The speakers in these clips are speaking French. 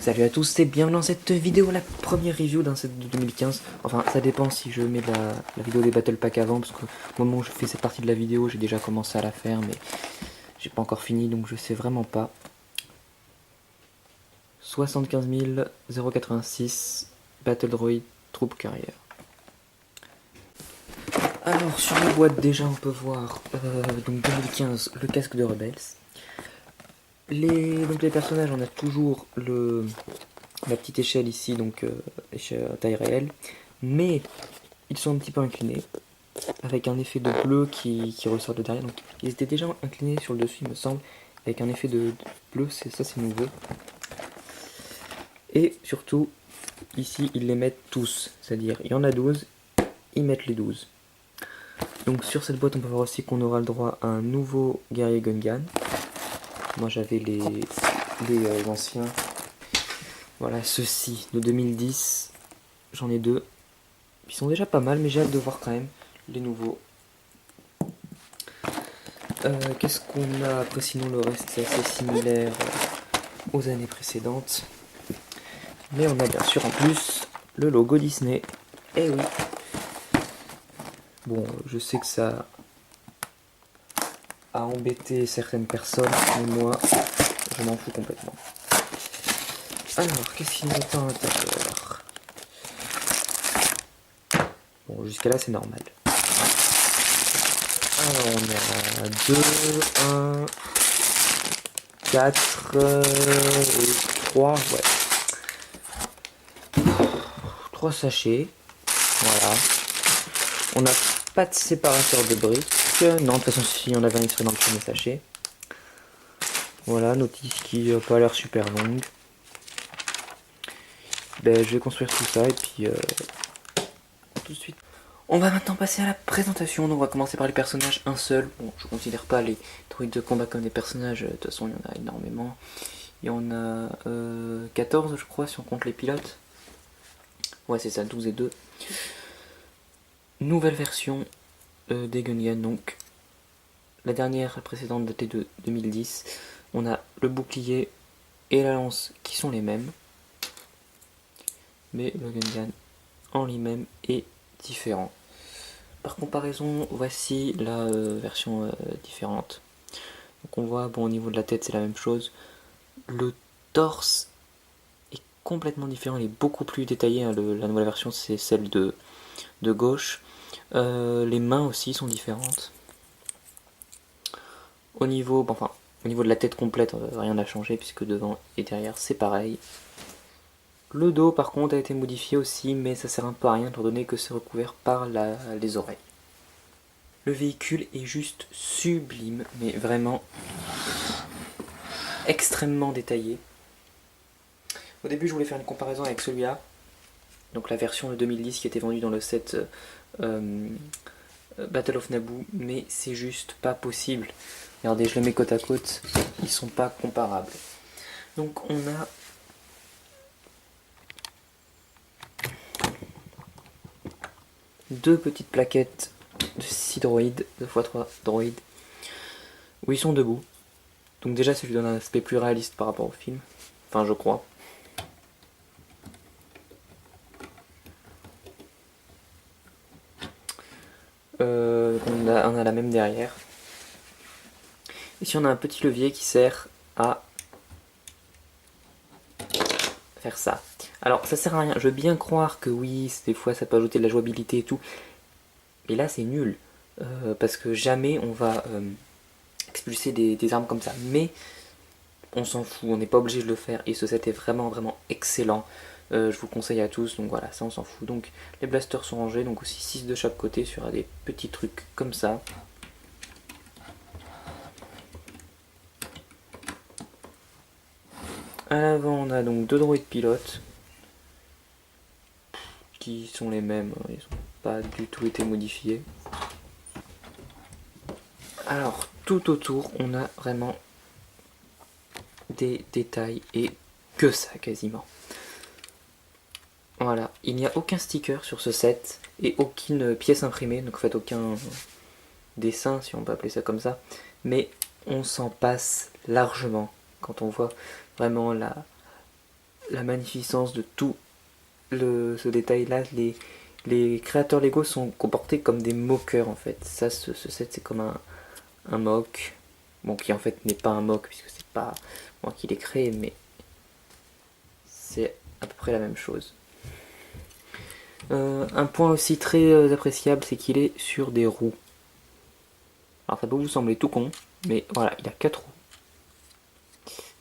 Salut à tous, c'est bienvenue dans cette vidéo, la première review d'un set de 2015. Enfin, ça dépend si je mets la vidéo des Battle Pack avant, parce qu'au moment où je fais cette partie de la vidéo, j'ai déjà commencé à la faire, mais j'ai pas encore fini, donc je sais vraiment pas. 75 086 Battle Droid Troupe Carrière. Alors, sur la boîte, déjà, on peut voir, donc 2015, le casque de Rebels. Donc les personnages, on a toujours la petite échelle ici, donc échelle à taille réelle, mais ils sont un petit peu inclinés, avec un effet de bleu qui ressort de derrière. Donc ils étaient déjà inclinés sur le dessus, il me semble, avec un effet de bleu, ça c'est nouveau. Et surtout, ici ils les mettent tous, c'est-à-dire il y en a 12, ils mettent les 12. Donc sur cette boîte on peut voir aussi qu'on aura le droit à un nouveau guerrier Gungan. Moi j'avais les anciens. Voilà, ceux-ci de 2010, j'en ai deux. Ils sont déjà pas mal, mais j'ai hâte de voir quand même les nouveaux. Qu'est-ce qu'on a après? Sinon, le reste c'est assez similaire aux années précédentes. Mais on a bien sûr en plus le logo Disney. Eh oui. Bon, je sais que ça a embêté certaines personnes, mais moi, je m'en fous complètement. Alors, qu'est-ce qu'il y a à l'intérieur? Bon, jusqu'à là, c'est normal. Alors, on a 2, 1, 4 et 3, ouais. 3 sachets. Voilà. On n'a pas de séparateur de briques. Non, de toute façon, si on avait un, il serait dans le premier sachet. Voilà, notice qui n'a pas l'air super longue. Ben, je vais construire tout ça et puis tout de suite. On va maintenant passer à la présentation. Donc, on va commencer par les personnages, un seul. Bon, je considère pas les droïdes de combat comme des personnages. De toute façon, il y en a énormément. Il y en a 14, je crois, si on compte les pilotes. Ouais, c'est ça, 12 et 2. Nouvelle version des Gungan, donc la dernière précédente datée de 2010. On a le bouclier et la lance qui sont les mêmes, mais le Gungan en lui-même est différent. Par comparaison, voici la version différente. Donc on voit, bon, au niveau de la tête c'est la même chose. Le torse est complètement différent, il est beaucoup plus détaillé, hein. La nouvelle version c'est celle de gauche. Les mains aussi sont différentes. Au niveau, enfin, au niveau de la tête complète, rien n'a changé puisque devant et derrière c'est pareil. Le dos par contre a été modifié aussi, mais ça sert un peu à rien étant donné que c'est recouvert par les oreilles. Le véhicule est juste sublime, mais vraiment extrêmement détaillé. Au début je voulais faire une comparaison avec celui-là, donc la version de 2010 qui était vendue dans le set Battle of Naboo, mais c'est juste pas possible. Regardez, je le mets côte à côte, ils sont pas comparables. Donc on a deux petites plaquettes de 6 droïdes, 2x3 droïdes, où ils sont debout. Donc déjà ça lui donne un aspect plus réaliste par rapport au film, enfin je crois. On a la même derrière. Ici on a un petit levier qui sert à faire ça. Alors ça sert à rien, je veux bien croire que oui, des fois ça peut ajouter de la jouabilité et tout, mais là c'est nul, parce que jamais on va expulser des armes comme ça, mais on s'en fout, on n'est pas obligé de le faire, et ce set est vraiment vraiment excellent, je vous le conseille à tous, donc voilà, ça on s'en fout. Donc les blasters sont rangés, donc aussi 6 de chaque côté sur des petits trucs comme ça. À l'avant on a donc deux droïdes pilotes, qui sont les mêmes, ils n'ont pas du tout été modifiés. Alors tout autour on a vraiment des détails et que ça quasiment. Voilà, il n'y a aucun sticker sur ce set et aucune pièce imprimée, donc en fait aucun dessin si on peut appeler ça comme ça, mais on s'en passe largement quand on voit vraiment la magnificence de tout ce détail-là. Les créateurs Lego sont comportés comme des moqueurs en fait. Ça, ce set c'est comme un mock. Bon, qui en fait n'est pas un mock puisque c'est pas moi qui l'ai créé, mais c'est à peu près la même chose. Un point aussi très appréciable, c'est qu'il est sur des roues. Alors ça peut vous sembler tout con, mais voilà, il a 4 roues.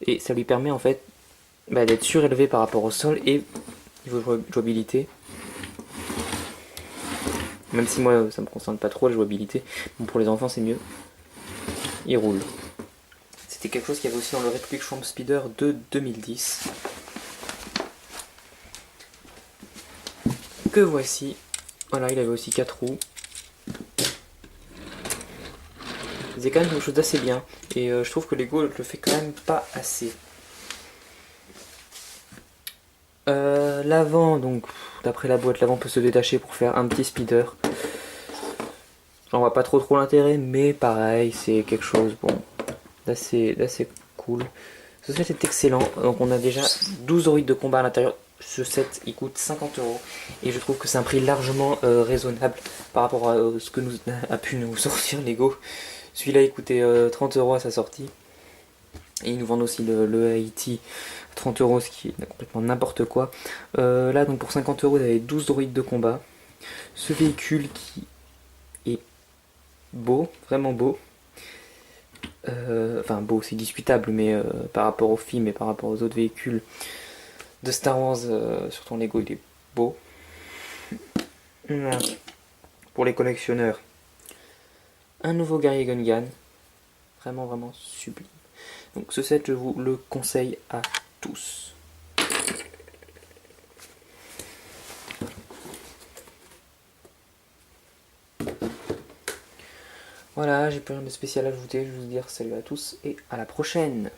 Et ça lui permet en fait d'être surélevé par rapport au sol et niveau jouabilité. Même si moi ça me concerne pas trop la jouabilité, bon pour les enfants c'est mieux. Il roule. C'était quelque chose qu'il y avait aussi dans le Republic Swamp Speeder de 2010. Que voici. Voilà, il avait aussi 4 roues. C'est quand même quelque chose d'assez bien. Et je trouve que Lego le fait quand même pas assez. L'avant, donc d'après la boîte, l'avant peut se détacher pour faire un petit speeder. J'en vois pas trop l'intérêt, mais pareil, c'est quelque chose bon d'assez cool. Ce set est excellent. Donc on a déjà 12 droïdes de combat à l'intérieur. Ce set il coûte 50 € et je trouve que c'est un prix largement raisonnable par rapport à ce que a pu nous sortir Lego. Celui-là il coûtait 30 € à sa sortie. Et ils nous vendent aussi le Haïti 30 €, ce qui est complètement n'importe quoi. Là donc pour 50 € vous avez 12 droïdes de combat. Ce véhicule qui est beau, vraiment beau. Enfin beau, c'est discutable, mais par rapport au film et par rapport aux autres véhicules de Star Wars sur ton Lego, il est beau. Pour les collectionneurs, un nouveau guerrier Gungan, vraiment sublime. Donc ce set, je vous le conseille à tous. Voilà, j'ai plus rien de spécial à ajouter, je vais vous dire salut à tous et à la prochaine.